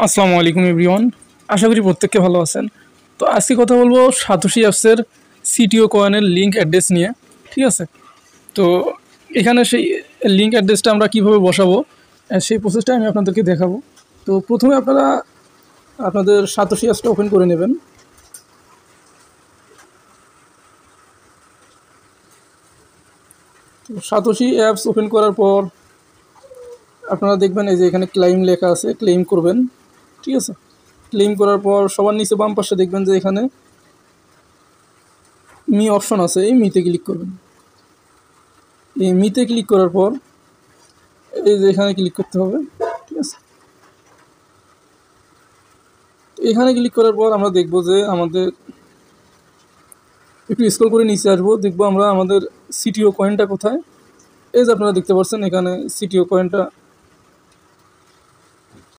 আসসালামু আলাইকুম এভরিওয়ান। আশা করি প্রত্যেককে ভালো আছেন। তো আজকে কথা বলবো সাতোশি অ্যাপসের সিটিও কয়েনের লিঙ্ক অ্যাড্রেস নিয়ে। ঠিক আছে? তো এখানে সেই লিঙ্ক অ্যাড্রেসটা আমরা কিভাবে বসাবো সেই প্রসেসটা আমি আপনাদেরকে দেখাবো। তো প্রথমে আপনারা আপনাদের সাতোশি অ্যাপসটা ওপেন করে নেবেন। তো সাতোশি অ্যাপস ওপেন করার পর আপনারা দেখবেন এই যে এখানে ক্লেইম লেখা আছে, ক্লেইম করবেন। ঠিক আছে? ক্লেইম করার পর সবার নিচে বাম পাশে দেখবেন যে এখানে মি অপশন আছে, এই মিতে ক্লিক করবেন। এই মিতে ক্লিক করার পর এই যে এখানে ক্লিক করতে হবে। ঠিক আছে? এখানে ক্লিক করার পর আমরা দেখব যে আমাদের একটু স্ক্রল করে নিচে আসবো, দেখবো আমরা আমাদের সিটিও কয়েনটা কোথায়। এই যে আপনারা দেখতে পাচ্ছেন এখানে সিটিও কয়েনটা